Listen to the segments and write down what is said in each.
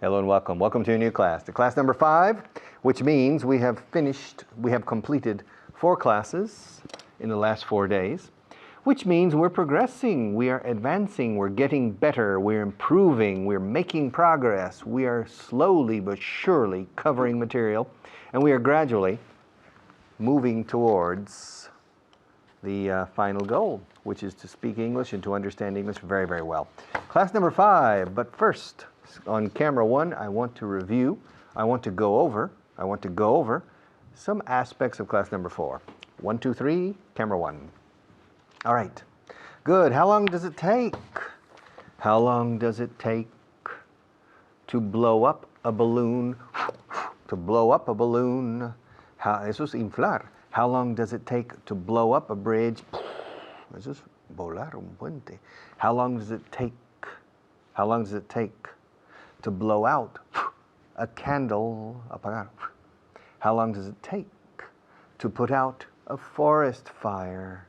Hello and welcome. Welcome to a new class, to class number 5, which means we have completed 4 classes in the last 4 days, which means we're progressing, we are advancing, we're getting better, we're improving, we're making progress, we are slowly but surely covering material, and we are gradually moving towards the final goal, which is to speak English and to understand English very, very well. Class number 5, but first, on camera 1, I want to go over some aspects of class number 4. 1, 2, 3, camera 1. All right, good. How long does it take? How long does it take to blow up a balloon? To blow up a balloon. Eso es inflar. How long does it take to blow up a bridge? Eso es volar un puente. How long does it take? How long does it take to blow out a candle? Apagar. How long does it take to put out a forest fire?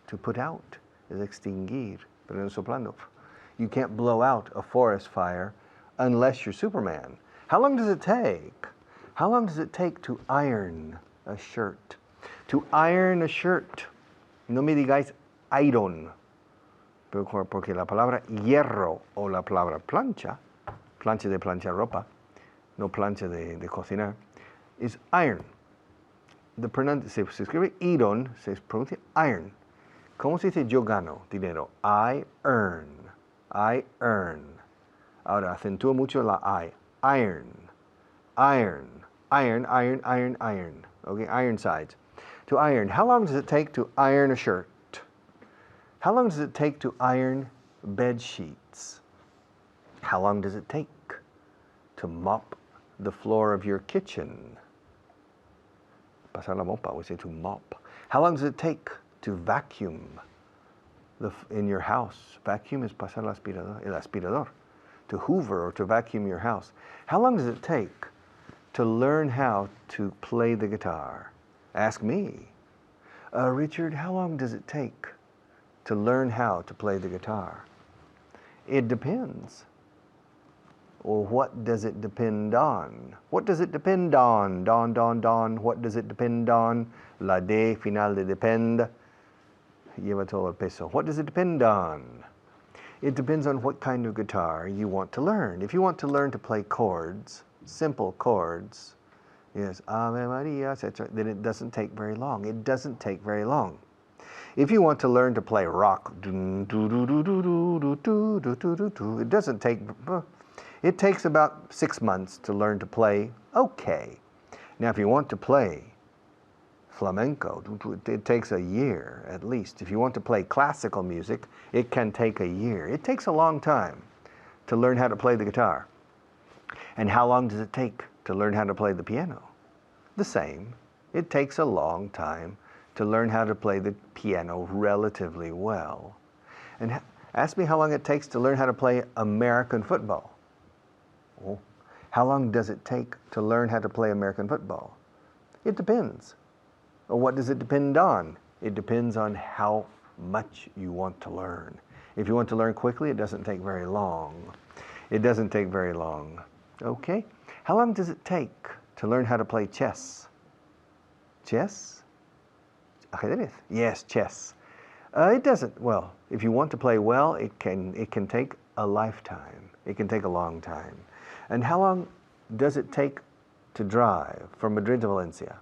To put out is extinguir, pero soplando. You can't blow out a forest fire unless you're Superman. How long does it take? How long does it take to iron a shirt? To iron a shirt. No me digáis iron, porque la palabra hierro o la palabra plancha de planchar ropa, no plancha de cocinar, is iron. Se escribe iron, se pronuncia iron. ¿Cómo se dice yo gano dinero? I earn. I earn. Ahora, acentúo mucho la I. Iron. Iron. Iron, iron, iron, iron. Okay, iron sides. To iron. How long does it take to iron a shirt? How long does it take to iron bed sheets? How long does it take to mop the floor of your kitchen? Pasar la mopa, we say to mop. How long does it take to vacuum in your house? Vacuum is pasar el aspirador. To hoover or to vacuum your house. How long does it take to learn how to play the guitar? Ask me. Richard, how long does it take to learn how to play the guitar? It depends. Well, what does it depend on? What does it depend on? Don. What does it depend on? La de final de depend. Lleva todo el peso. What does it depend on? It depends on what kind of guitar you want to learn. If you want to learn to play chords, simple chords, yes, Ave Maria, etc., then it doesn't take very long. It doesn't take very long. If you want to learn to play rock, it doesn't take, it takes about 6 months to learn to play okay. Now, if you want to play flamenco, it takes a year at least. If you want to play classical music, it can take a year. It takes a long time to learn how to play the guitar. And how long does it take to learn how to play the piano? The same. It takes a long time to learn how to play the piano relatively well. And ask me how long it takes to learn how to play American football. Oh, how long does it take to learn how to play American football? It depends. Well, what does it depend on? It depends on how much you want to learn. If you want to learn quickly, it doesn't take very long. It doesn't take very long. Okay? How long does it take to learn how to play chess? Chess? Ajedrez? Yes, chess. It doesn't, well, if you want to play well, it can take a lifetime. It can take a long time. And how long does it take to drive from Madrid to Valencia?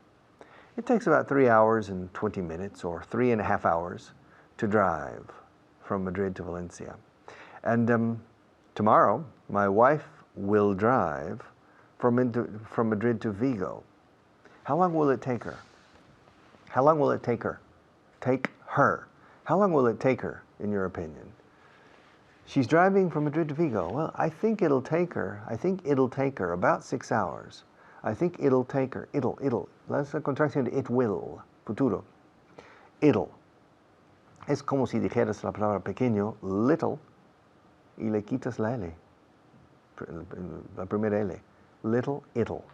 It takes about 3 hours and 20 minutes or 3.5 hours to drive from Madrid to Valencia. And tomorrow, my wife will drive from Madrid to Vigo. How long will it take her? How long will it take her? Take her. How long will it take her, in your opinion? She's driving from Madrid to Vigo. Well, I think it'll take her about 6 hours. I think it'll take her, it'll. That's a contraction de it will, futuro. It'll. Es como si dijeras la palabra pequeño, little, y le quitas la L. La primera L. Little, it'll.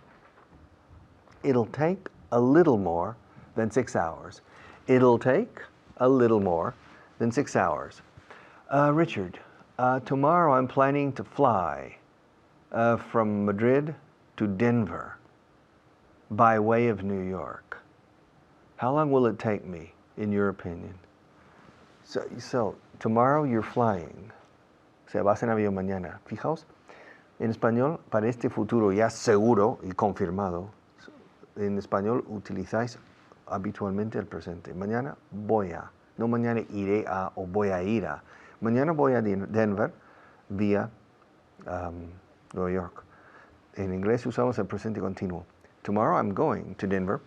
It'll take a little more than 6 hours. It'll take a little more than 6 hours. Richard, tomorrow I'm planning to fly from Madrid to Denver by way of New York. How long will it take me, in your opinion? So tomorrow you're flying. Se vas en avión mañana. Fijaos, en español, para este futuro ya seguro y confirmado, en español utilizáis habitualmente el presente. Mañana voy a, no mañana iré a o voy a ir a. Mañana voy a Denver vía Nueva York. En inglés usamos el presente continuo. Tomorrow I'm going to Denver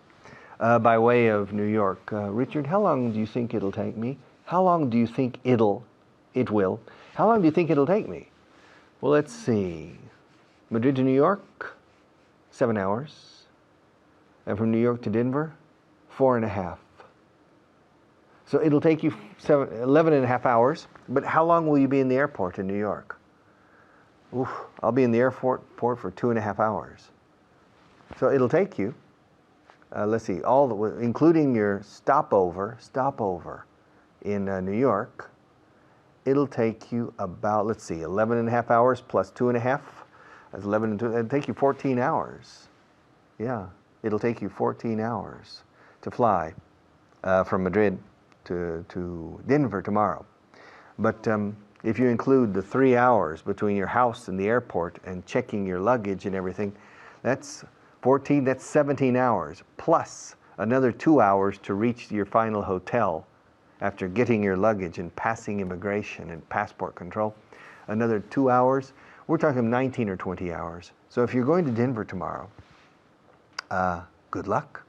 by way of New York. Richard, how long do you think it'll take me? How long do you think it will? How long do you think it'll take me? Well, let's see. Madrid to New York, 7 hours. And from New York to Denver, 4.5. So it'll take you 11.5 hours. But how long will you be in the airport in New York? Oof, I'll be in the airport for 2.5 hours. So it'll take you, let's see, including your stopover in New York, it'll take you about, let's see, 11.5 hours plus 2.5. That's 11 and 2. It'll take you 14 hours. Yeah, it'll take you 14 hours to fly from Madrid to Denver tomorrow. But if you include the 3 hours between your house and the airport and checking your luggage and everything, that's 14, that's 17 hours, plus another 2 hours to reach your final hotel after getting your luggage and passing immigration and passport control. Another 2 hours. We're talking 19 or 20 hours. So if you're going to Denver tomorrow, good luck.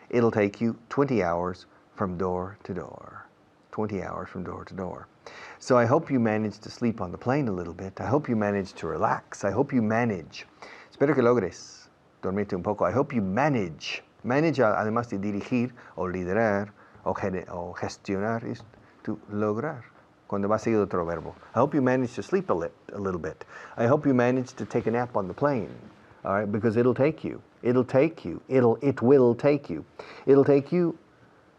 It'll take you 20 hours from door to door. 20 hours from door to door. So I hope you manage to sleep on the plane a little bit. I hope you manage to relax. I hope you manage. Espero que logres dormirte un poco. I hope you manage. Manage, además de dirigir o liderar o gestionar, es to lograr. Cuando va seguido otro verbo. I hope you manage to sleep a little bit. I hope you manage to take a nap on the plane. All right, because it'll take you. It will take you. It'll take you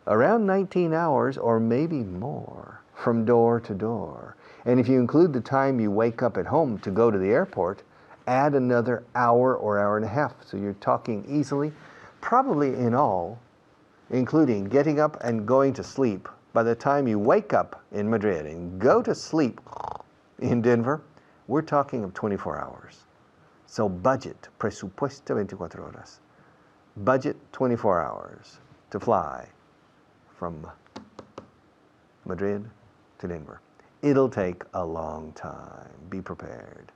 around 19 hours or maybe more from door to door. And if you include the time you wake up at home to go to the airport, add another hour or hour and a half. So you're talking easily, probably in all, including getting up and going to sleep. By the time you wake up in Madrid and go to sleep in Denver, we're talking of 24 hours. So budget, presupuesto 24 horas. Budget 24 hours to fly from Madrid to Denver. It'll take a long time. Be prepared.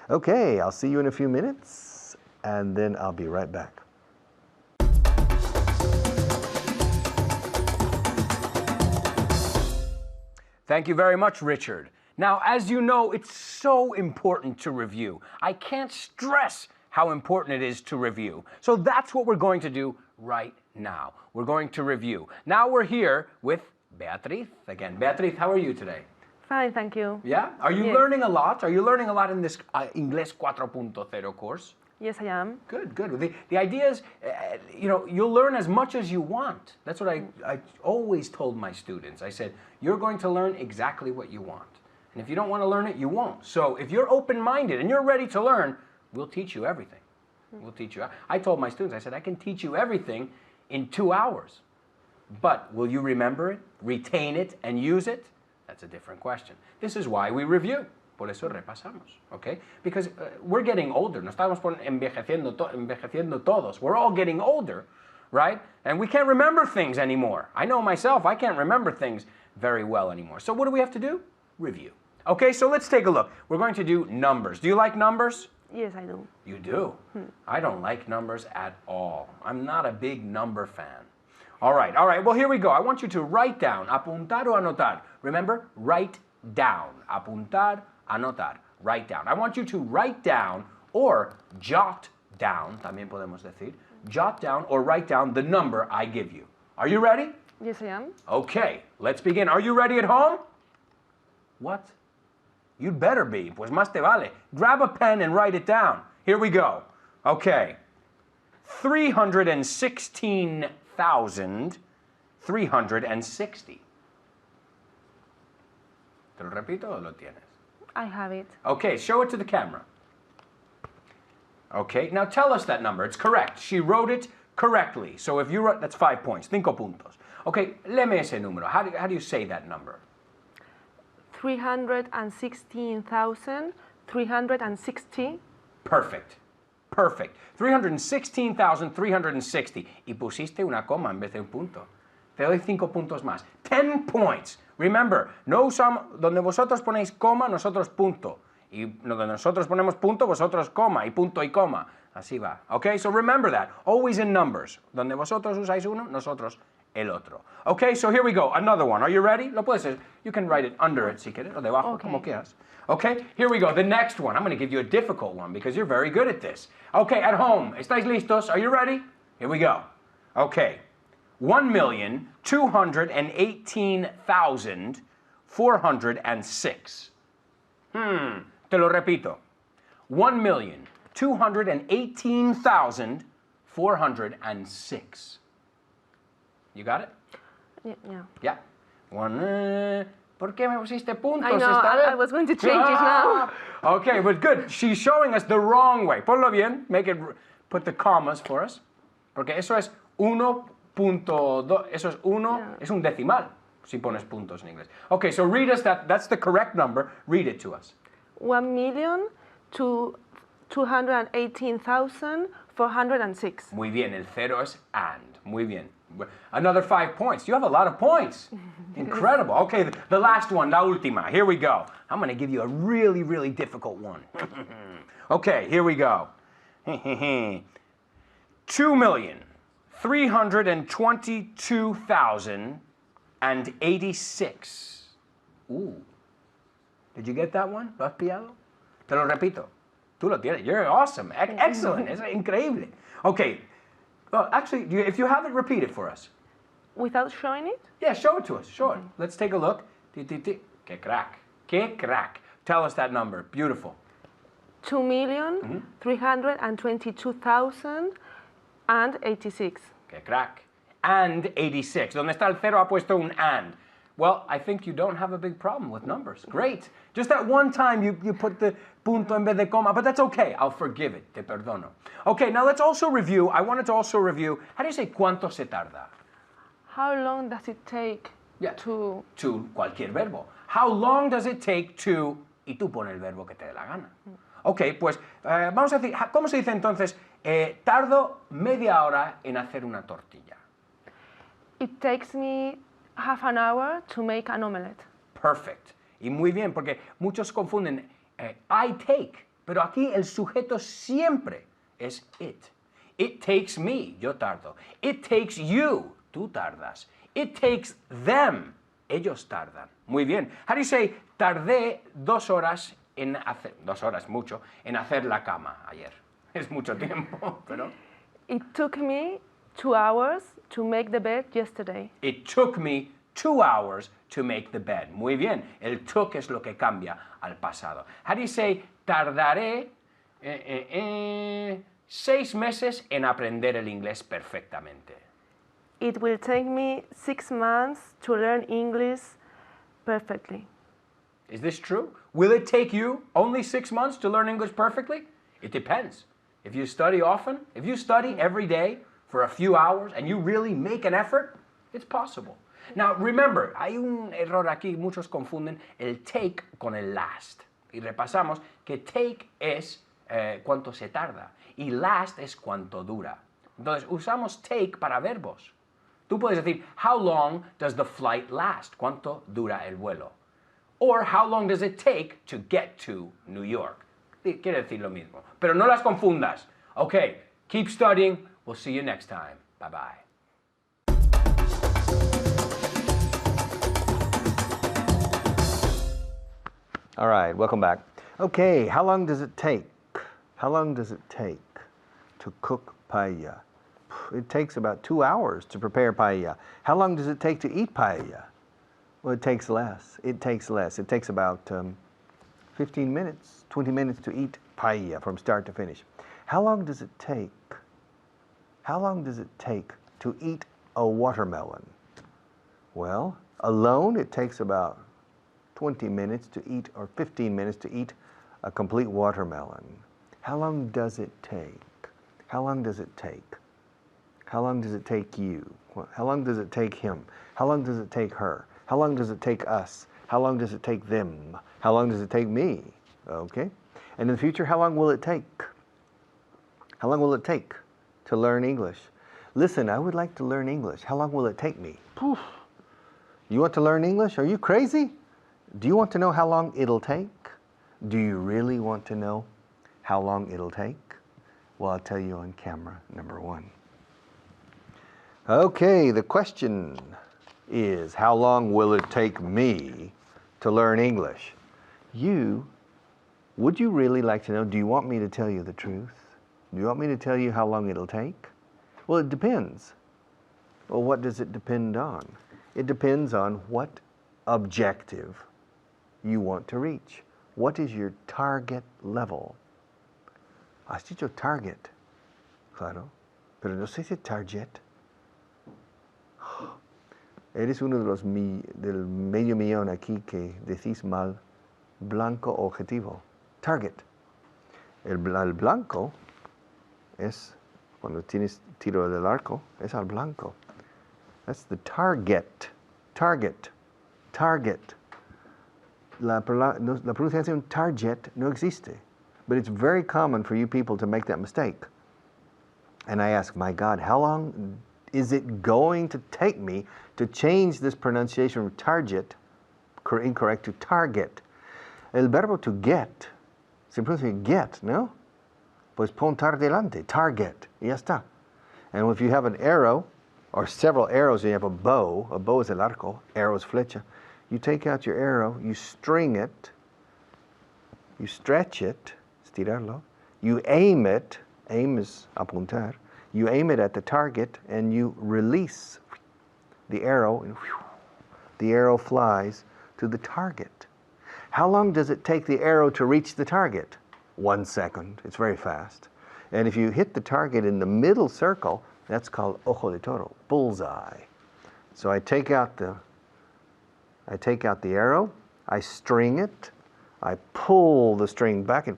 Okay, I'll see you in a few minutes, and then I'll be right back. Thank you very much, Richard. Now, as you know, it's so important to review. I can't stress how important it is to review. So that's what we're going to do right now. We're going to review. Now we're here with Beatriz again. Beatriz, how are you today? Fine, thank you. Yeah? Are you Yes. learning a lot? Are you learning a lot in this Inglés 4.0 course? Yes, I am. Good, good. The idea is, you'll learn as much as you want. That's what I always told my students. I said, you're going to learn exactly what you want. And if you don't want to learn it, you won't. So if you're open-minded and you're ready to learn, we'll teach you everything. We'll teach you. I told my students, I said, I can teach you everything in 2 hours. But will you remember it, retain it, and use it? That's a different question. This is why we review. Por eso repasamos, okay? Because we're getting older. Nos estamos envejeciendo todos. We're all getting older, right? And we can't remember things anymore. I know myself, I can't remember things very well anymore. So what do we have to do? Review. Okay, so let's take a look. We're going to do numbers. Do you like numbers? Yes, I do. You do? I don't like numbers at all. I'm not a big number fan. All right, well, here we go. I want you to write down, apuntar o anotar. Remember, write down. Apuntar, anotar. Write down. I want you to write down or jot down, también podemos decir, jot down or write down the number I give you. Are you ready? Yes, I am. Okay, let's begin. Are you ready at home? What? You'd better be, pues más te vale. Grab a pen and write it down. Here we go. Okay. 316,360. ¿Te lo repito o lo tienes? I have it. Okay, show it to the camera. Okay, now tell us that number. It's correct. She wrote it correctly. So if you wrote, that's 5 points, 5 puntos. Okay, léeme ese número. How do you say that number? 316,360. Perfect. Perfect. 316,360. Y pusiste una coma en vez de un punto. Te doy 5 puntos más. 10 points. Remember, no usamos, donde vosotros ponéis coma, nosotros punto. Y donde nosotros ponemos punto, vosotros coma. Y punto y coma. Así va. Okay, so remember that. Always in numbers. Donde vosotros usáis uno, nosotros el otro. Okay, so here we go. Another one. Are you ready? Lo puedes hacer. You can write it under it si quieres, o debajo, Okay. como quieras. Okay, here we go. The next one. I'm going to give you a difficult one because you're very good at this. Okay, at home. ¿Estáis listos? Are you ready? Here we go. Okay. 1,218,406. Te lo repito. 1,218,406. You got it? Yeah. Yeah. ¿Por qué me pusiste puntos? I know, I was going to change it now. Okay, but good. She's showing us the wrong way. Ponlo bien. Put the commas for us. Porque eso es 1.2. Eso es 1. Yeah. Es un decimal. Si pones puntos en inglés. Okay, so read us that. That's the correct number. Read it to us. 1,218,406. Muy bien. El cero es and. Muy bien. Another 5 points. You have a lot of points. Incredible. Okay, the last one, la última. Here we go. I'm going to give you a really, really difficult one. Okay, here we go. 2,322,086. Ooh. Did you get that one? ¿Lo has pillado? Te lo repito. Tú lo tienes. You're awesome. Excellent. Es increíble. Okay. Well, actually, if you have it, repeat it for us. Without showing it? Yeah, show it to us. Show it. Let's take a look. Que crack. Que crack. Tell us that number. Beautiful. 2,322,086. Que crack. And 86. Donde está el cero ha puesto un and. Well, I think you don't have a big problem with numbers. Great. Just that one time you put the punto en vez de coma, but that's okay. I'll forgive it. Te perdono. Okay, now let's also review. I wanted to also review. How do you say cuánto se tarda? How long does it take Yeah. to... To cualquier verbo. How long does it take to... Y tú pon el verbo que te dé la gana. Ok, pues vamos a decir, ¿cómo se dice entonces? Tardo media hora en hacer una tortilla. It takes me half an hour to make an omelette. Perfect. Y muy bien, porque muchos confunden I take, pero aquí el sujeto siempre es it. It takes me, yo tardo. It takes you, tú tardas. It takes them, ellos tardan. Muy bien. How do you say, tardé 2 horas en hacer, 2 horas, mucho, en hacer la cama ayer? Es mucho tiempo, pero... It took me 2 hours to make the bed yesterday. It took me 2 hours to make the bed. Muy bien. El took es lo que cambia al pasado. How do you say, tardaré 6 meses en aprender el inglés perfectamente? It will take me 6 months to learn English perfectly. Is this true? Will it take you only 6 months to learn English perfectly? It depends. If you study often, if you study every day for a few hours and you really make an effort, it's possible. Now, remember, hay un error aquí, muchos confunden el take con el last. Y repasamos que take es cuánto se tarda y last es cuánto dura. Entonces, usamos take para verbos. Tú puedes decir, how long does the flight last? ¿Cuánto dura el vuelo? Or, how long does it take to get to New York? Quiere decir lo mismo. Pero no las confundas. Okay, keep studying. We'll see you next time. Bye-bye. All right, welcome back. Okay, how long does it take? How long does it take to cook paella? It takes about 2 hours to prepare paella. How long does it take to eat paella? Well, it takes less. It takes less. It takes about 15 minutes, 20 minutes to eat paella from start to finish. How long does it take? How long does it take to eat a watermelon? Well, alone it takes about 20 minutes to eat, or 15 minutes to eat a complete watermelon. How long does it take? How long does it take? How long does it take you? How long does it take him? How long does it take her? How long does it take us? How long does it take them? How long does it take me? Okay? And in the future, how long will it take? How long will it take to learn English? Listen, I would like to learn English. How long will it take me? Poof. You want to learn English? Are you crazy? Do you want to know how long it'll take? Do you really want to know how long it'll take? Well, I'll tell you on camera, number one. Okay, the question is, how long will it take me to learn English? Would you really like to know? Do you want me to tell you the truth? Do you want me to tell you how long it'll take? Well, it depends. Well, what does it depend on? It depends on what objective you want to reach. What is your target level? Has dicho target. Claro. Pero no sé si target. Eres uno de los del medio millón aquí que decís mal blanco objetivo. Target. El blanco es cuando tienes tiro del arco, es al blanco. That's the target. Target. Target. La pronunciación target no existe. But it's very common for you people to make that mistake. And I ask, my God, how long is it going to take me to change this pronunciation from target, incorrect, to target? El verbo to get, se pronuncia get, ¿no? Pues pon tar delante, target, y ya está. And if you have an arrow, or several arrows, and you have a bow is el arco, arrow is flecha, you take out your arrow, you string it, you stretch it, estirarlo, you aim it, aim is apuntar, you aim it at the target, and you release the arrow, and the arrow flies to the target. How long does it take the arrow to reach the target? 1 second. It's very fast. And if you hit the target in the middle circle, that's called ojo de toro, bullseye. So I take out the arrow, I string it, I pull the string back, and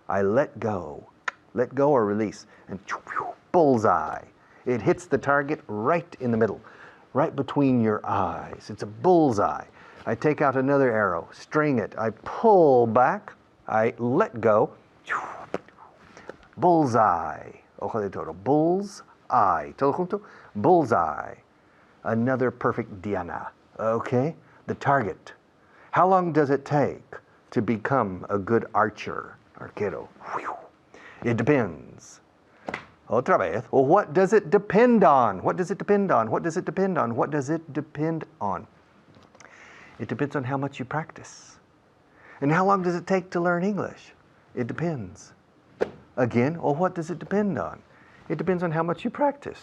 I let go or release, and bullseye. It hits the target right in the middle, right between your eyes. It's a bullseye. I take out another arrow, string it, I pull back, I let go, bullseye. Ojo de toro, bullseye. Todo junto, bullseye. Another perfect diana, okay? The target. How long does it take to become a good archer, arquero? It depends. Otra vez. Well, what does it depend on? What does it depend on? What does it depend on? What does it depend on? It depends on how much you practice. And how long does it take to learn English? It depends. Again, well, what does it depend on? It depends on how much you practice.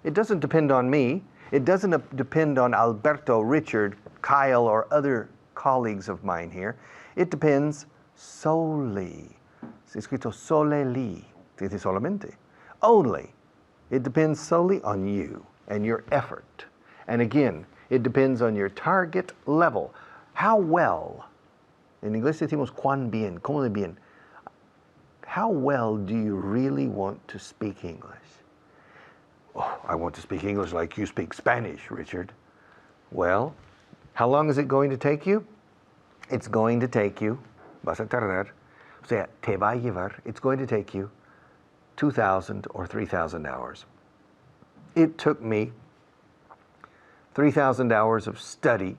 It doesn't depend on me. It doesn't depend on Alberto, Richard, Kyle, or other colleagues of mine here. It depends solely. Es escrito solely. Dice solamente. Only. It depends solely on you and your effort. And again, it depends on your target level. How well, en inglés decimos cuán bien, cómo de bien. How well do you really want to speak English? Oh, I want to speak English like you speak Spanish, Richard. Well, how long is it going to take you? It's going to take you, vas a tardar, o sea, te va a llevar, it's going to take you 2,000 or 3,000 hours. It took me 3,000 hours of study,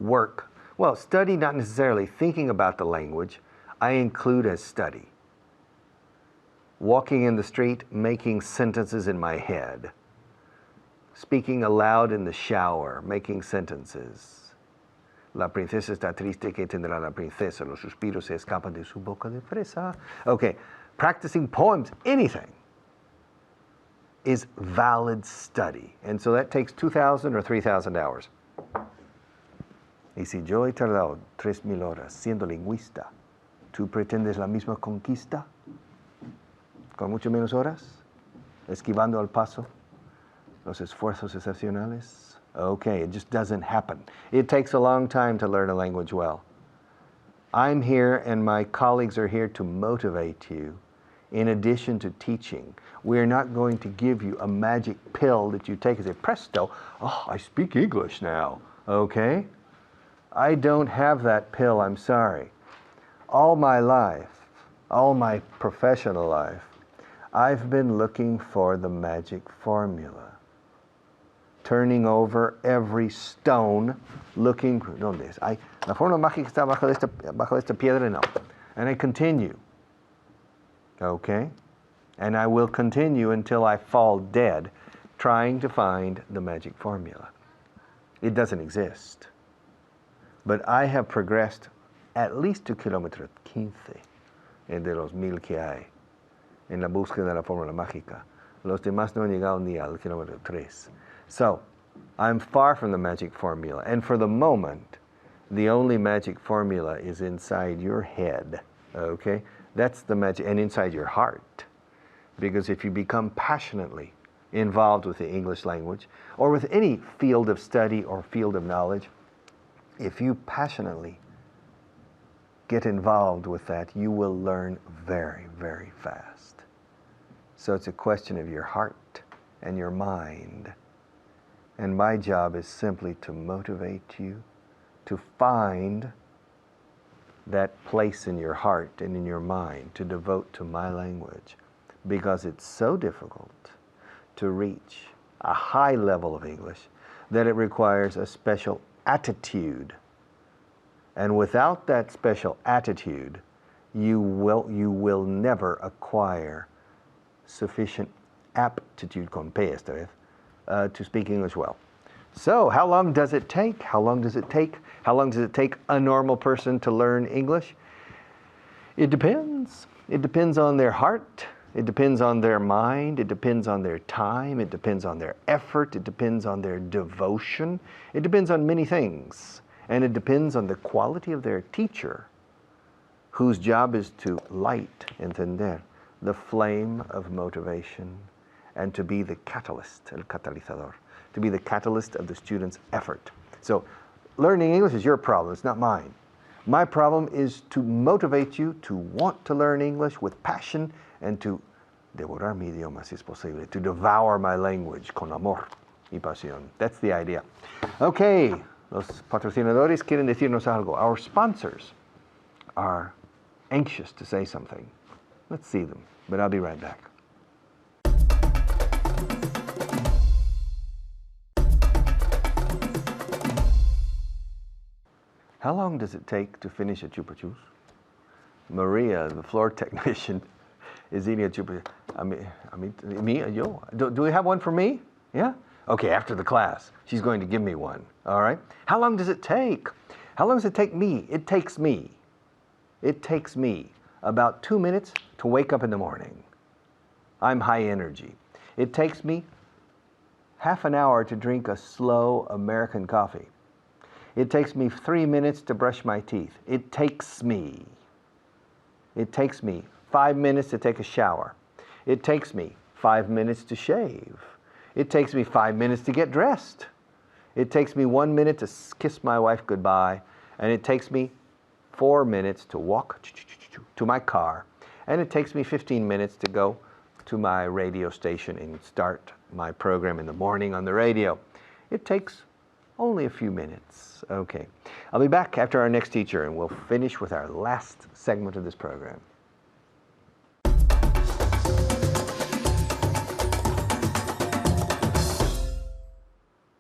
work. Well, study not necessarily thinking about the language, I include as study. Walking in the street, making sentences in my head. Speaking aloud in the shower, making sentences. La princesa está triste, que tendrá la princesa. Los suspiros se escapan de su boca de fresa. Okay, practicing poems, anything, is valid study. And so that takes 2,000 or 3,000 hours. Y si yo he tardado 3,000 horas siendo lingüista, ¿tú pretendes la misma conquista? Con mucho menos horas, esquivando al paso, los esfuerzos excepcionales. Okay, it just doesn't happen. It takes a long time to learn a language well. I'm here and my colleagues are here to motivate you in addition to teaching. We're not going to give you a magic pill that you take and say, presto, oh, I speak English now, okay? I don't have that pill, I'm sorry. All my life, all my professional life, I've been looking for the magic formula. Turning over every stone, looking, ¿dónde es? Ay, la fórmula mágica está bajo esta piedra, no. And I continue, okay? And I will continue until I fall dead trying to find the magic formula. It doesn't exist. But I have progressed at least to kilómetro 15 de los 1000 que hay en la búsqueda de la fórmula mágica. Los demás no han llegado ni al kilómetro 3. So, I'm far from the magic formula. And for the moment, the only magic formula is inside your head, okay? That's the magic, and inside your heart. Because if you become passionately involved with the English language, or with any field of study or field of knowledge, if you passionately get involved with that, you will learn very, very fast. So it's a question of your heart and your mind. And my job is simply to motivate you to find that place in your heart and in your mind to devote to my language, because it's so difficult to reach a high level of English that it requires a special attitude. And without that special attitude, you will never acquire sufficient aptitude, con P esta vez, to speak English well. So, how long does it take? How long does it take? How long does it take a normal person to learn English? It depends. It depends on their heart. It depends on their mind. It depends on their time. It depends on their effort. It depends on their devotion. It depends on many things. And it depends on the quality of their teacher, whose job is to light, entender, the flame of motivation, and to be the catalyst, el catalizador, to be the catalyst of the student's effort. So learning English is your problem, it's not mine. My problem is to motivate you to want to learn English with passion and to devorar mi idioma, si es posible, to devour my language con amor y pasión. That's the idea. Okay, los patrocinadores quieren decirnos algo. Our sponsors are anxious to say something. Let's see them, but I'll be right back. How long does it take to finish a Chupa Chups? Maria, the floor technician, is eating a Chupa Chups. Me, yo. Do we have one for me? Yeah? Okay, after the class, she's going to give me one. All right? How long does it take? How long does it take me? It takes me about 2 minutes to wake up in the morning. I'm high energy. It takes me half an hour to drink a slow American coffee. It takes me 3 minutes to brush my teeth. It takes me 5 minutes to take a shower. It takes me 5 minutes to shave. It takes me 5 minutes to get dressed. It takes me 1 minute to kiss my wife goodbye. And it takes me 4 minutes to walk to my car. And it takes me 15 minutes to go to my radio station and start my program in the morning on the radio. It takes only a few minutes. Okay. I'll be back after our next teacher and we'll finish with our last segment of this program.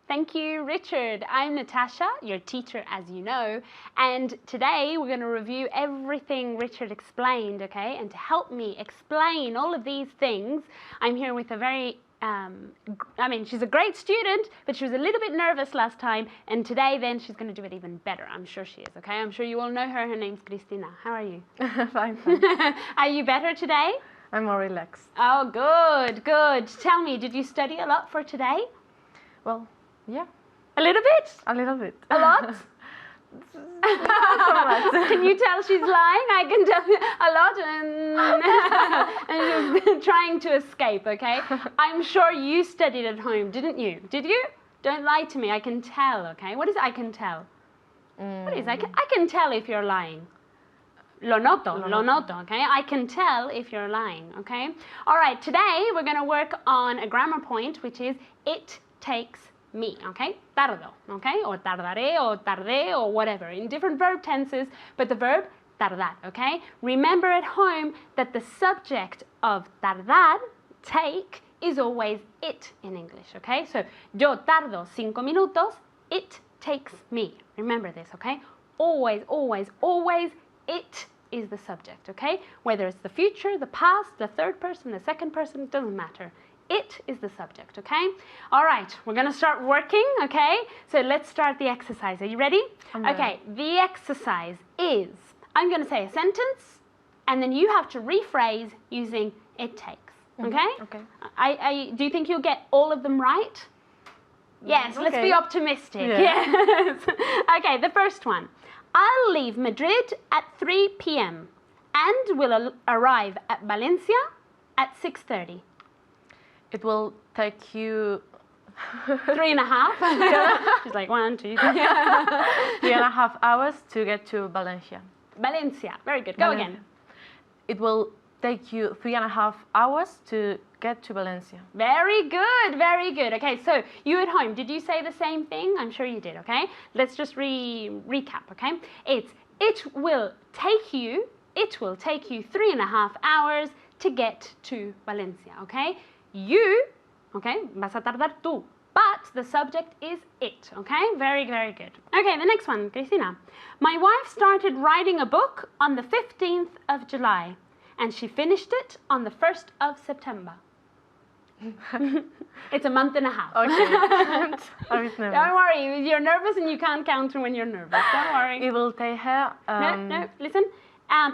Thank you, Richard. I'm Natasha, your teacher, as you know, and today we're going to review everything Richard explained, okay? And to help me explain all of these things, I'm here with a very she's a great student, but she was a little bit nervous last time, and today then she's going to do it even better. I'm sure she is, okay? I'm sure you all know her. Her name's Cristina. How are you? Fine. Are you better today? I'm more relaxed. Oh, good, good. Tell me, did you study a lot for today? Well, yeah. A little bit? A little bit. A lot? Can you tell she's lying? I can tell a lot, and she's trying to escape, okay? I'm sure you studied at home, didn't you? Did you? Don't lie to me. I can tell, okay? What is I can tell? What is I can tell if you're lying? Lo noto, okay? I can tell if you're lying, okay? All right, today we're going to work on a grammar point, which is it takes me, okay? Tardo, okay? Or tardaré, or tardé, or whatever, in different verb tenses, but the verb tardar, okay? Remember at home that the subject of tardar, take, is always it in English, okay? So, yo tardo 5 minutos, it takes me. Remember this, okay? Always, always, always, it is the subject, okay? Whether it's the future, the past, the third person, the second person, it doesn't matter. It is the subject, okay? All right, we're gonna start working, okay? So let's start the exercise. Are you ready? Okay, the exercise is, I'm gonna say a sentence, and then you have to rephrase using it takes, okay? Okay. Do you think you'll get all of them right? Yes, let's be Okay. optimistic. Yeah. Yes. Okay, the first one. I'll leave Madrid at 3 p.m. and will arrive at Valencia at 6:30. It will take you 3.5. She's like 1, 2, 3. 3.5 hours to get to Valencia. Valencia. Very good. Go again. It will take you 3.5 hours to get to Valencia. Very good. Very good. Okay, so you at home, did you say the same thing? I'm sure you did, okay? Let's just recap, okay? It will take you 3.5 hours to get to Valencia, okay? You, okay, vas a tardar tú, but the subject is it, okay? Very, very good. Okay, the next one, Cristina. My wife started writing a book on the 15th of July, and she finished it on the 1st of September. It's a month and a half. Okay. Don't worry, you're nervous and you can't count when you're nervous. Don't worry. It will take her. No, listen.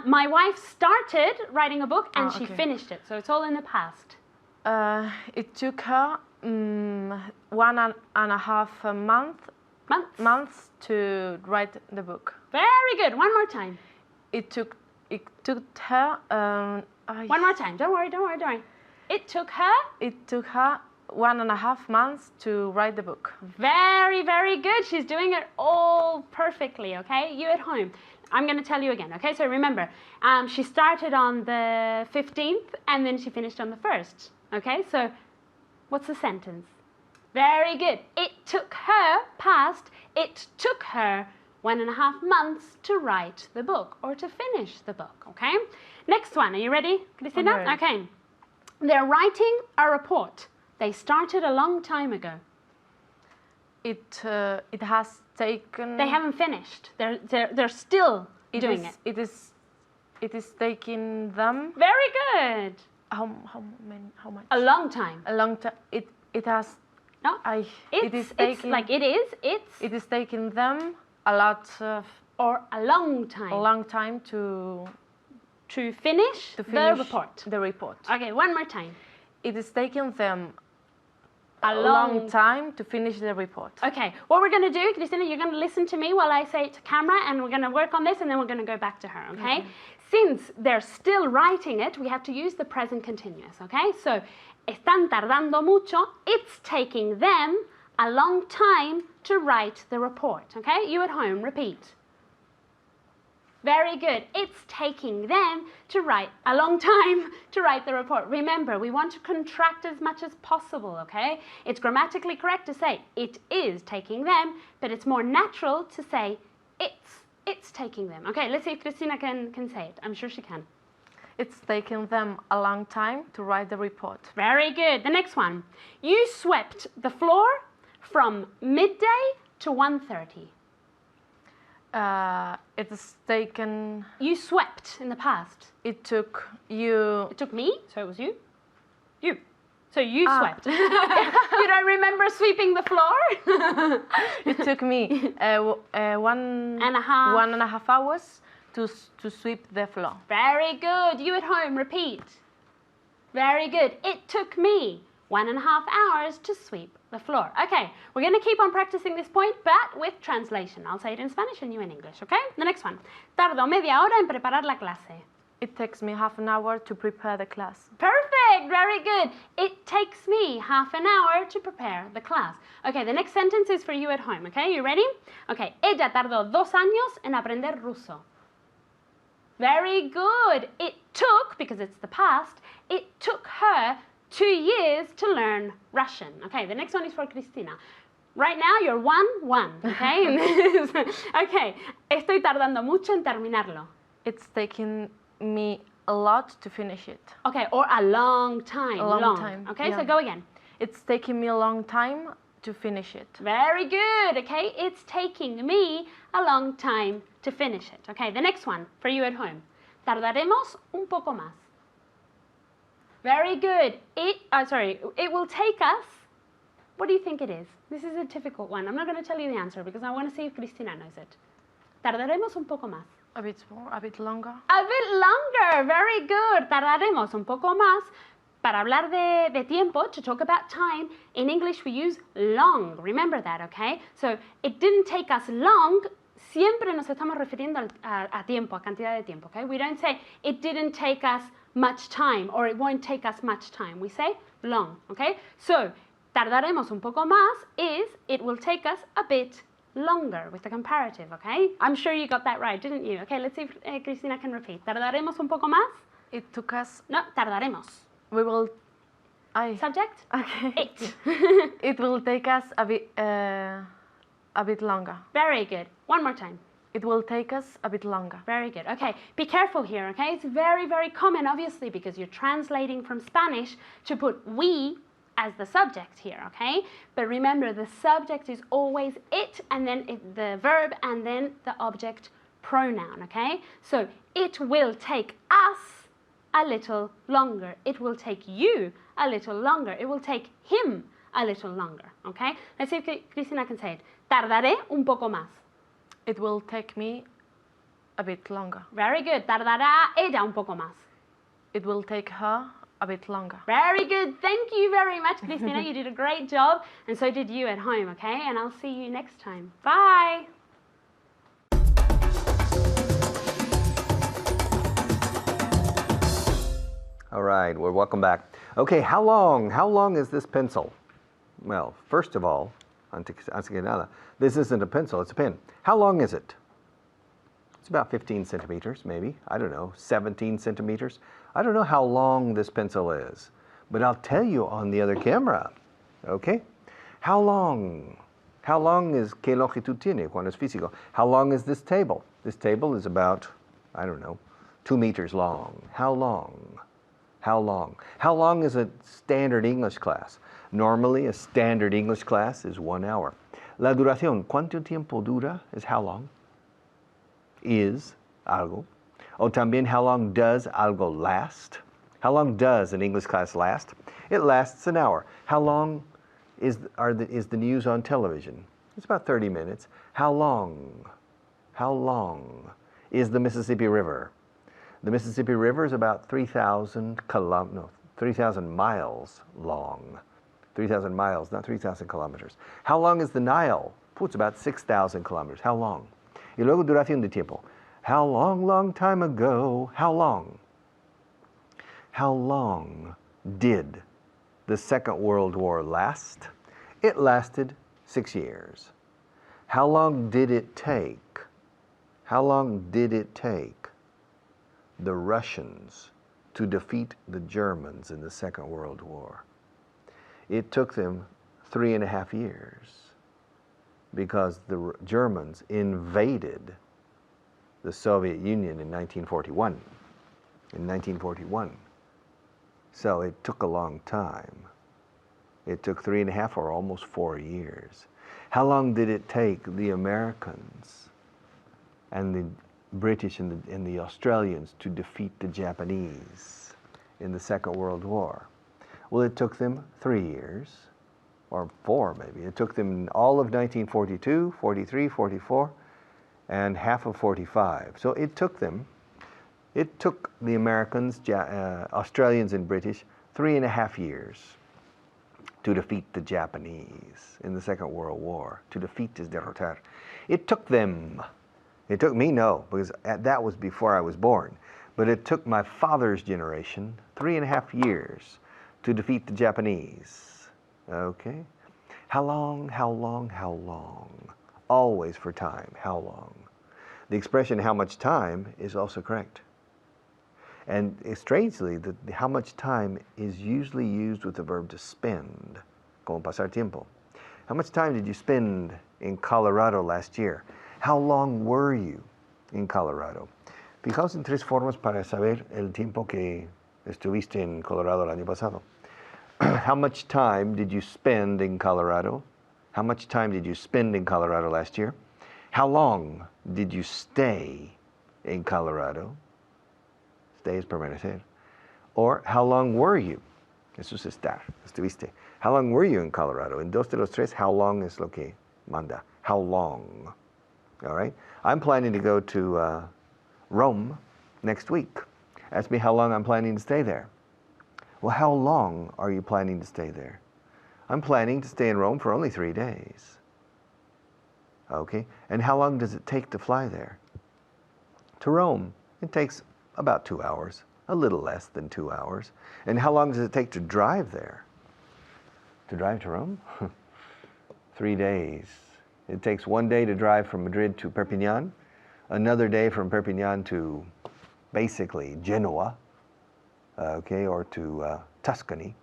My wife started writing a book and she okay. finished it, so it's all in the past. It took her 1.5 months to write the book. Very good. One more time. It took her. One more time. Don't worry. It took her. It took her 1.5 months to write the book. Very, very good. She's doing it all perfectly, okay? You at home. I'm going to tell you again, okay? So remember, she started on the 15th and then she finished on the 1st, okay? So what's the sentence? Very good. It took her, past, it took her 1.5 months to write the book or to finish the book, okay? Next one. Are you ready, Cristina? I'm ready. Okay. They're writing a report. They started a long time ago. It has taken. They haven't finished. They're still doing it. It is taking them. Very good. How much? A long time. A long time. It has. No. It is taking. It is taking them a lot of. Or a long time. A long time to finish the report. The report. Okay, one more time. It is taking them A long time to finish the report. Okay, what we're going to do, Cristina, you're going to listen to me while I say it to camera, and we're going to work on this, and then we're going to go back to her, okay? Since they're still writing it, we have to use the present continuous, okay? So, están tardando mucho. It's taking them a long time to write the report, okay? You at home, repeat. Very good. It's taking them to write a long time to write the report. Remember, we want to contract as much as possible, okay? It's grammatically correct to say it is taking them, but it's more natural to say it's taking them. Okay, let's see if Cristina can say it. I'm sure she can. It's taking them a long time to write the report. Very good. The next one. You swept the floor from midday to 1:30. It's taken. You swept in the past. It took you. It took me, so it was you. You. So you swept. You don't remember sweeping the floor? It took me 1.5 hours to sweep the floor. Very good. You at home, repeat. Very good. It took me 1.5 hours to sweep the floor. Okay, we're going to keep on practicing this point, but with translation. I'll say it in Spanish and you in English, okay? The next one. Tardo media hora en preparar la clase. It takes me half an hour to prepare the class. Perfect, very good. It takes me half an hour to prepare the class. Okay, the next sentence is for you at home, okay? You ready? Okay, ella tardó 2 años en aprender ruso. Very good. It took, because it's the past, it took her 2 years to learn Russian. Okay, the next one is for Cristina. Right now you're 1-1, okay? Okay, estoy tardando mucho en terminarlo. It's taking me a lot to finish it. Okay, or a long time. A long time, Okay, yeah. so go again. It's taking me a long time to finish it. Very good, okay? It's taking me a long time to finish it. Okay, the next one for you at home. Tardaremos un poco más. Very good. It will take us. What do you think it is? This is a difficult one. I'm not going to tell you the answer because I want to see if Cristina knows it. Tardaremos un poco más. A bit more, a bit longer. A bit longer. Very good. Tardaremos un poco más. Para hablar de tiempo, to talk about time, in English we use long. Remember that, okay? So, it didn't take us long. Siempre nos estamos refiriendo a tiempo, a cantidad de tiempo, okay? We don't say it didn't take us much time or it won't take us much time. We say long, okay? So, tardaremos un poco más is it will take us a bit longer with the comparative, okay? I'm sure you got that right, didn't you? Okay, let's see if Cristina can repeat. Tardaremos un poco más? It took us. No, tardaremos. We will. Subject? Okay. It. It will take us a bit longer. Very good. One more time. It will take us a bit longer. Very good. Okay, be careful here, okay? It's very, very common, obviously, because you're translating from Spanish to put we as the subject here, okay? But remember, the subject is always it, and then the verb, and then the object pronoun, okay? So, it will take us a little longer. It will take you a little longer. It will take him a little longer, okay? Let's see if Cristina can say it. Tardaré un poco más. It will take me a bit longer. Very good. Tardará ella un poco más. It will take her a bit longer. Very good. Thank you very much, Cristina. You did a great job, and so did you at home, okay? And I'll see you next time. Bye. All right, well, welcome back. Okay, how long is this pencil? Well, first of all, antes que nada, this isn't a pencil, it's a pen. How long is it? It's about 15 centimeters, maybe. I don't know, 17 centimeters. I don't know how long this pencil is, but I'll tell you on the other camera, okay? How long? How long is ¿qué longitud tiene cuando es físico? How long is this table? This table is about, I don't know, 2 meters long. How long? How long? How long is a standard English class? Normally, a standard English class is 1 hour. La duración, ¿cuánto tiempo dura? Is how long? Is algo. O también, how long does algo last? How long does an English class last? It lasts an hour. How long is the news on television? It's about 30 minutes. How long? How long is the Mississippi River? The Mississippi River is about 3,000 miles long. 3,000 miles, not 3,000 kilometers. How long is the Nile? It's about 6,000 kilometers. How long? Y luego duración de tiempo. How long time ago? How long? How long did the Second World War last? It lasted 6 years. How long did it take? How long did it take the Russians to defeat the Germans in the Second World War? It took them 3.5 years because the Germans invaded the Soviet Union in 1941. So it took a long time. It took 3.5 or almost 4 years. How long did it take the Americans and the British and the Australians to defeat the Japanese in the Second World War? Well, it took them 3 years, or 4 maybe. It took them all of 1942, 43, 44, and half of 45. So it took the Americans, Australians and British 3.5 years to defeat the Japanese in the Second World War, to defeat is derrotar. It took them. It took me, no, because that was before I was born. But it took my father's generation 3.5 years to defeat the Japanese. Okay? How long? Always for time. How long? the expression how much time is also correct. And strangely, how much time is usually used with the verb to spend, como pasar tiempo. How much time did you spend in Colorado last year? How long were you in Colorado? Fijaos en tres formas para saber el tiempo que estuviste en Colorado el año pasado. How much time did you spend in Colorado? How much time did you spend in Colorado last year? How long did you stay in Colorado? Stay is permanecer. Or how long were you? Eso es estar, estuviste. How long were you in Colorado? En dos de los tres, how long es lo que manda. How long? All right? I'm planning to go to Rome next week. Ask me how long I'm planning to stay there. Well, how long are you planning to stay there? I'm planning to stay in Rome for only 3 days. Okay? And how long does it take to fly there? To Rome, it takes about 2 hours, a little less than 2 hours. And how long does it take to drive there? To drive to Rome? 3 days. It takes 1 day to drive from Madrid to Perpignan, another day from Perpignan to basically Genoa, okay, or to Tuscany,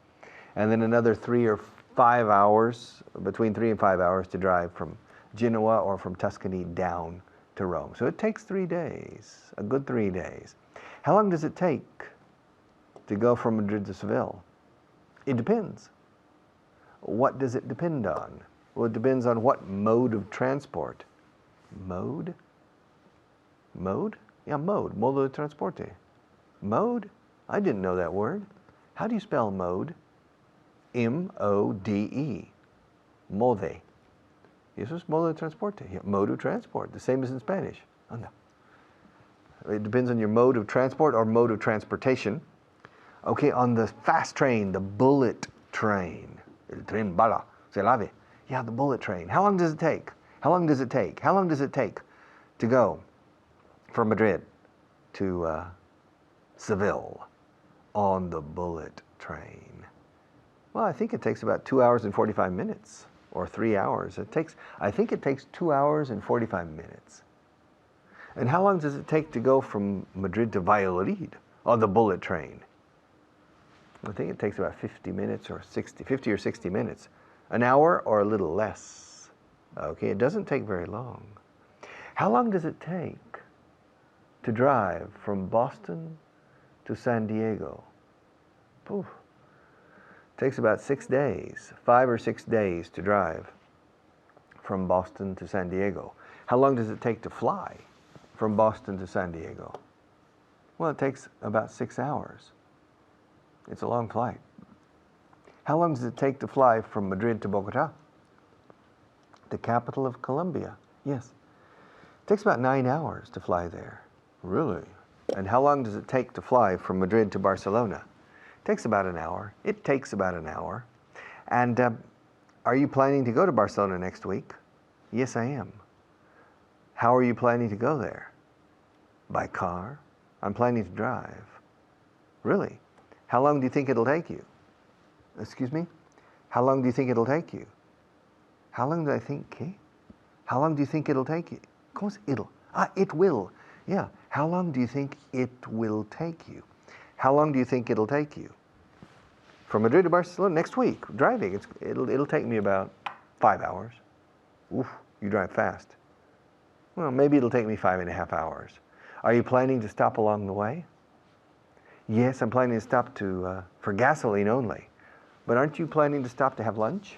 and then another 3 or 5 hours, between 3 and 5 hours to drive from Genoa or from Tuscany down to Rome. So it takes 3 days, a good 3 days. How long does it take to go from Madrid to Seville? It depends. What does it depend on? Well, it depends on what mode of transport. Mode? Mode? Yeah, mode. Modo de transporte. Mode? I didn't know that word. How do you spell mode? M-O-D-E. Mode. Eso es modo de transporte. Yeah, mode of transport, the same as in Spanish. Oh, no. It depends on your mode of transport or mode of transportation. Okay, on the fast train, the bullet train. El tren bala, se lave. Yeah, the bullet train. How long does it take? How long does it take? How long does it take to go from Madrid to Seville on the bullet train? Well, I think it takes about 2 hours and 45 minutes or 3 hours. I think it takes 2 hours and 45 minutes. And how long does it take to go from Madrid to Valladolid on the bullet train? I think it takes about 50 or 60 minutes. An hour or a little less. Okay, it doesn't take very long. How long does it take to drive from Boston to San Diego? Oof. It takes about 6 days, 5 or 6 days to drive from Boston to San Diego. How long does it take to fly from Boston to San Diego? Well, it takes about 6 hours. It's a long flight. How long does it take to fly from Madrid to Bogota, the capital of Colombia? Yes. It takes about 9 hours to fly there. Really? And how long does it take to fly from Madrid to Barcelona? It takes about an hour. It takes about an hour. And are you planning to go to Barcelona next week? Yes, I am. How are you planning to go there? By car? I'm planning to drive. Really? How long do you think it'll take you? Excuse me? How long do you think it'll take you? How long do I think? ¿Qué? How long do you think it'll take you? ¿Cómo es it'll? It will. Yeah. How long do you think it will take you? How long do you think it'll take you? From Madrid to Barcelona next week, driving. It'll take me about 5 hours. Oof, you drive fast. Well, maybe it'll take me 5.5 hours. Are you planning to stop along the way? Yes, I'm planning to stop for gasoline only. But aren't you planning to stop to have lunch?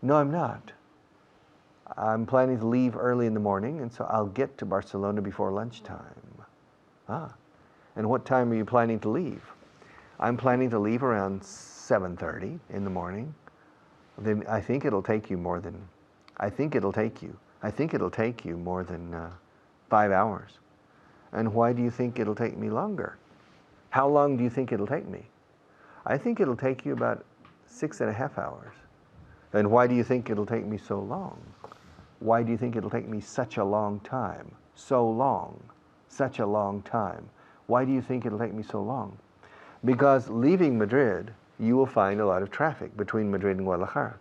No, I'm not. I'm planning to leave early in the morning, and so I'll get to Barcelona before lunchtime. And what time are you planning to leave? I'm planning to leave around 7:30 in the morning. Then I think it'll take you more than 5 hours. And why do you think it'll take me longer? How long do you think it'll take me? I think it'll take you about 6.5 hours. And why do you think it'll take me so long? Why do you think it'll take me such a long time? So long. Such a long time. Why do you think it'll take me so long? Because leaving Madrid, you will find a lot of traffic between Madrid and Guadalajara.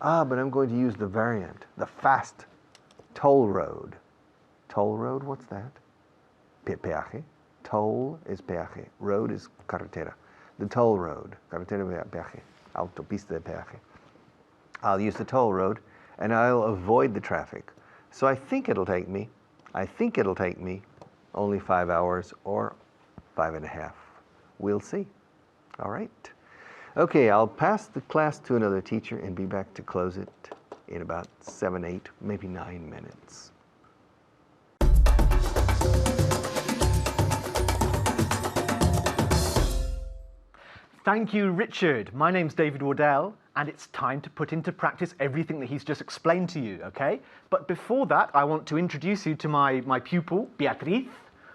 But I'm going to use the variant, the fast toll road. Toll road, what's that? Peaje. Toll is peaje. Road is carretera. The toll road, carretera de peaje, autopista de peaje. I'll use the toll road and I'll avoid the traffic. So I think it'll take me only 5 hours or 5.5. We'll see. All right. Okay, I'll pass the class to another teacher and be back to close it in about 7, 8, maybe 9 minutes. Thank you, Richard. My name's David Wardell, and it's time to put into practice everything that he's just explained to you, okay? But before that, I want to introduce you to my pupil, Beatriz,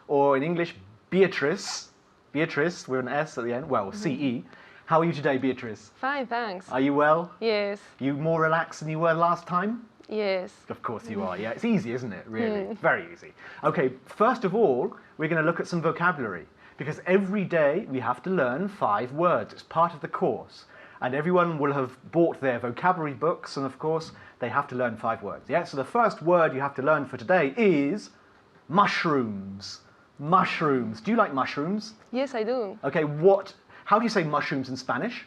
or in English, Beatrice. Beatrice, with an S at the end, well, C-E. How are you today, Beatrice? Fine, thanks. Are you well? Yes, You more relaxed than you were last time? yes. Of course you are, yeah. It's easy, isn't it, really? Very easy. Okay, first of all, we're going to look at some vocabulary, because every day we have to learn 5 words. It's part of the course. And everyone will have bought their vocabulary books, and of course, they have to learn 5 words. Yeah, so the first word you have to learn for today is mushrooms. Mushrooms. Do you like mushrooms? Yes, I do. Okay, how do you say mushrooms in Spanish?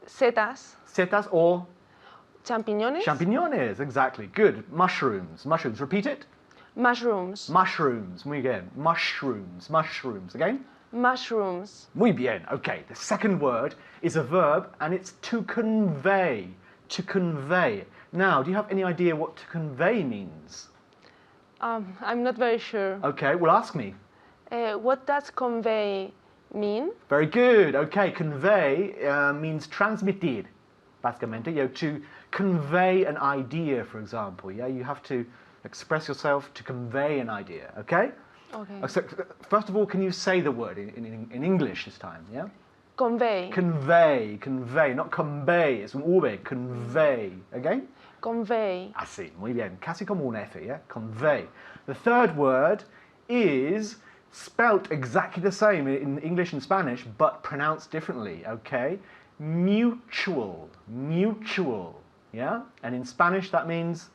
Setas, Setas or champiñones, champiñones, exactly. Good. Mushrooms. Mushrooms. Repeat it. mushrooms, Mushrooms. Muy bien. Mushrooms. Mushrooms. Again. mushrooms, Muy bien. Okay. The second word is a verb and it's to convey. To convey. Now, do you have any idea what to convey means? I'm not very sure. Okay, well ask me. What does convey mean? Very good. Okay, convey means transmitir. Básicamente, to convey an idea, for example. Yeah, you have to express yourself to convey an idea. Okay. Okay. So, first of all, can you say the word in English this time? Yeah. Convey, Convey, convey, not convey. It's un V. Convey. Again. convey, Así, muy bien. Casi como un F, yeah? Convey. The third word is spelt exactly the same in English and Spanish, but pronounced differently, okay? Mutual. Mutual. Yeah? And in Spanish that means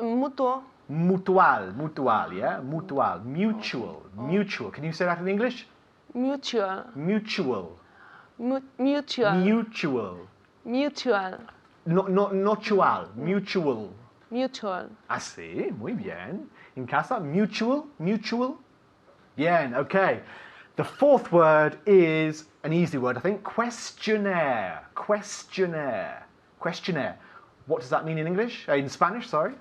mutuo, mutual. Mutual, yeah? Mutual. Mutual. Mutual. Can you say that in English? mutual, Mutual. mutual, Mutual. mutual, Not mutual. Mutual. mutual. Así, muy bien. En casa, mutual, mutual. Bien, okay. The fourth word is an easy word, I think. Questionnaire. Questionnaire. Questionnaire. What does that mean in English? In Spanish, sorry.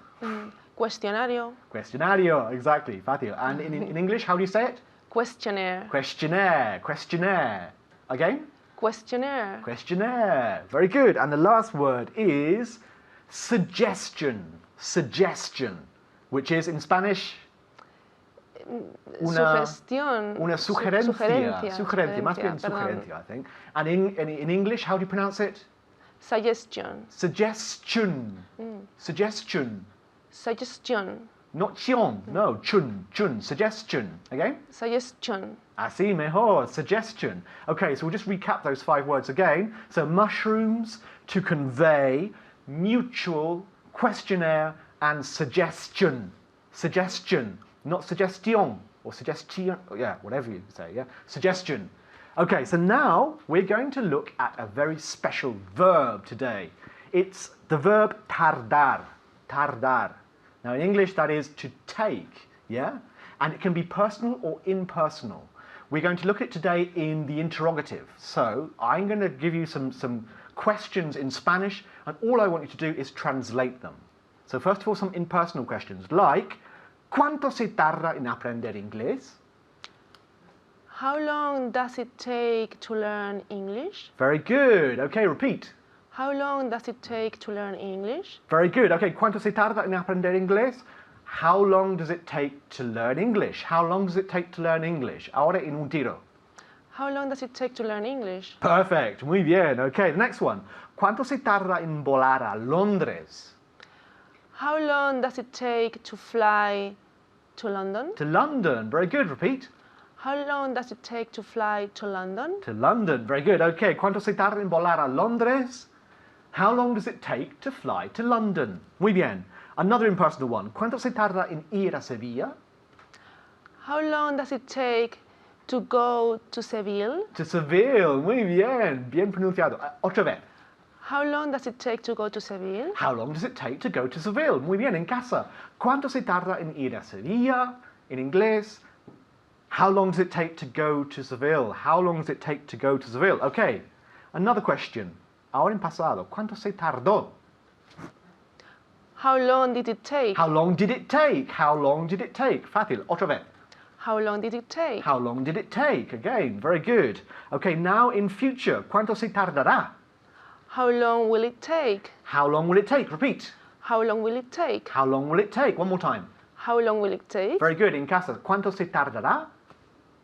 Cuestionario, Questionario, exactly. Fácil. And in English, how do you say it? questionnaire, Questionnaire. Questionnaire. Again? questionnaire, Questionnaire. Very good. And the last word is suggestion. Suggestion. Which is in Spanish sugestión, una sugerencia. sugerencia, Más bien perdón. sugerencia, I think. And in English, how do you pronounce it? Suggestion, Suggestion. Suggestion. suggestion, Not chion. No, chun. Chun. Suggestion. Again? suggestion, Así mejor. Suggestion. Okay, so we'll just recap those 5 words again. So mushrooms, to convey, mutual, questionnaire, and suggestion. Suggestion. Not suggestion or suggestion. Yeah, whatever you say. Yeah, suggestion. Okay, so now we're going to look at a very special verb today. It's the verb tardar. Tardar. Now in English that is to take, yeah? And it can be personal or impersonal. We're going to look at it today in the interrogative. So I'm going to give you some questions in Spanish, and all I want you to do is translate them. So first of all, some impersonal questions like, ¿cuánto se tarda en aprender inglés? How long does it take to learn English? Very good. Okay, repeat. How long does it take to learn English? Very good. Okay, ¿cuánto se tarda en aprender inglés? How long does it take to learn English? How long does it take to learn English? Ahora en un tiro. How long does it take to learn English? Perfect. Muy bien. Okay, the next one. ¿Cuánto se tarda en volar a Londres? How long does it take to fly to London? To London. Very good. Repeat. How long does it take to fly to London? To London. Very good. Okay, ¿cuánto se tarda en volar a Londres? How long does it take to fly to London? Muy bien. Another impersonal one. ¿Cuánto se tarda en ir a Sevilla? How long does it take to go to Seville? To Seville. Muy bien. Bien pronunciado. Otra vez. How long does it take to go to Seville? How long does it take to go to Seville? Muy bien, en casa. ¿Cuánto se tarda en ir a Sevilla? En inglés. How long does it take to go to Seville? How long does it take to go to Seville? Okay. Another question. Ahora en pasado. ¿Cuánto se tardó? How long did it take? How long did it take? How long did it take? Fácil. Otra vez. How long did it take? How long did it take? Again, very good. Okay, now in future. ¿Cuánto se tardará? How long will it take? How long will it take? Repeat. How long will it take? How long will it take? One more time. How long will it take? Very good. En casa. ¿Cuánto se tardará?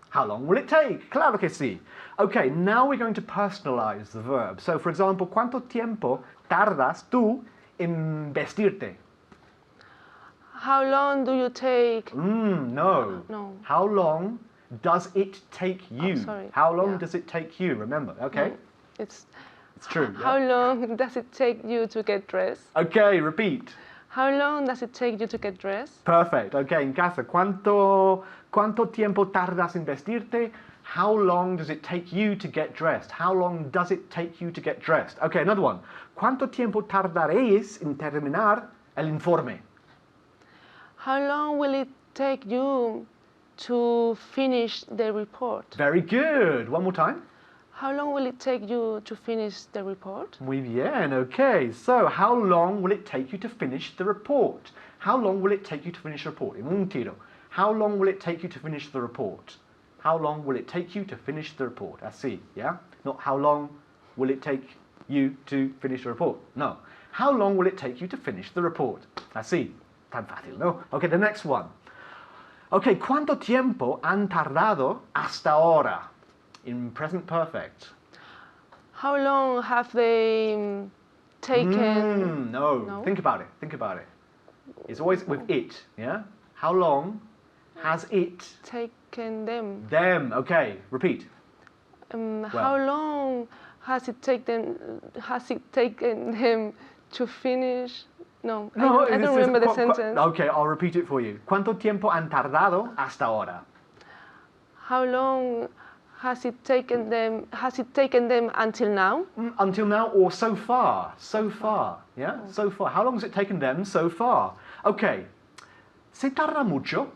How long will it take? Claro que sí. Okay, now we're going to personalize the verb. So, for example, ¿cuánto tiempo tardas tú en vestirte? How long do you take? No. No. How long does it take you? sorry. How long Yeah. does it take you? Remember, okay? It's It's true. how yeah? long does it take you to get dressed? Okay, repeat. How long does it take you to get dressed? Perfect. Okay, en casa, ¿cuánto tiempo tardas en vestirte? How long does it take you to get dressed? How long does it take you to get dressed? Okay, another one. ¿Cuánto tiempo tardaréis en terminar el informe? How long will it take you to finish the report? Very good. One more time. How long will it take you to finish the report? Muy bien. Okay, so how long will it take you to finish the report? How long will it take you to finish the report? En un tiro. How long will it take you to finish the report? How long will it take you to finish the report? Así, yeah? Not how long will it take you to finish the report? No. How long will it take you to finish the report? Así. Tan fácil, ¿no? Okay, the next one. Okay, ¿cuánto tiempo han tardado hasta ahora? In present perfect. How long have they taken? No. No? Think about it. Think about it. It's always with it, yeah? How long has it? Taken them. Them. Okay, repeat. How long has it taken? Has it taken them to finish? No, I don't remember the sentence. Okay, I'll repeat it for you. ¿Cuánto tiempo han tardado hasta ahora? How long has it taken them? Has it taken them until now? Until now or so far? So far, yeah? So far. How long has it taken them so far? Okay. ¿Se tarda mucho?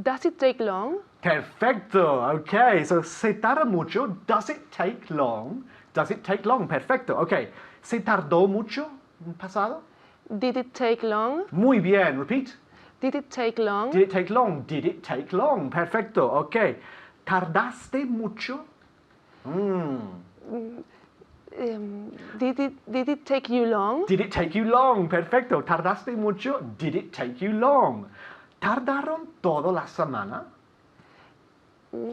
Does it take long? Perfecto. Okay, so se tarda mucho. Does it take long? Does it take long? Perfecto. Okay. ¿Se tardó mucho en pasado? Did it take long? Muy bien. Repeat. Did it take long? Did it take long? Did it take long? Perfecto. Okay. ¿Tardaste mucho? Did it take you long? Did it take you long? Perfecto. ¿Tardaste mucho? Did it take you long? ¿Tardaron toda la semana?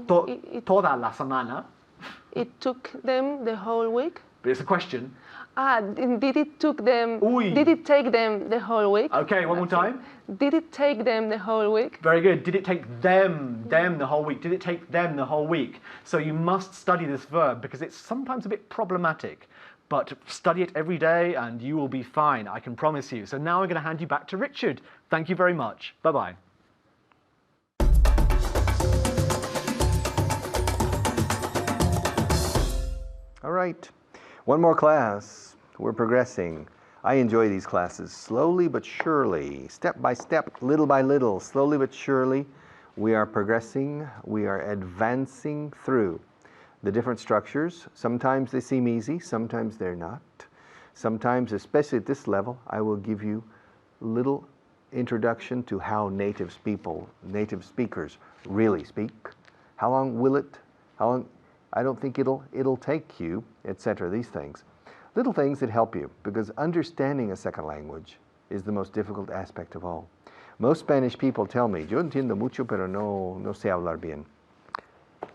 Toda la semana. It took them the whole week. It's a question. Did it took them? Uy. Did it take them the whole week? Okay, one more time. Did it take them the whole week? Very good. Did it take them the whole week? Did it take them the whole week? So you must study this verb because it's sometimes a bit problematic. But study it every day and you will be fine, I can promise you. So now I'm going to hand you back to Richard. Thank you very much. Bye-bye. All right, one more class. We're progressing. I enjoy these classes slowly but surely, step by step, little by little, slowly but surely. We are progressing, we are advancing through the different structures. Sometimes they seem easy, sometimes they're not. Sometimes, especially at this level, I will give you little introduction to how native speakers really speak. How long will it, I don't think it'll take you, etc. These things. Little things that help you, because understanding a second language is the most difficult aspect of all. Most Spanish people tell me, yo entiendo mucho, pero no sé hablar bien.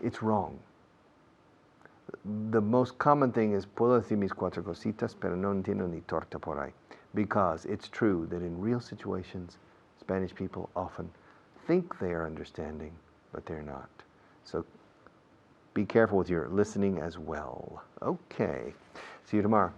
It's wrong. The most common thing is, puedo decir mis cuatro cositas, pero no entiendo ni torta por ahí. Because it's true that in real situations, Spanish people often think they are understanding, but they're not. So be careful with your listening as well. Okay. See you tomorrow.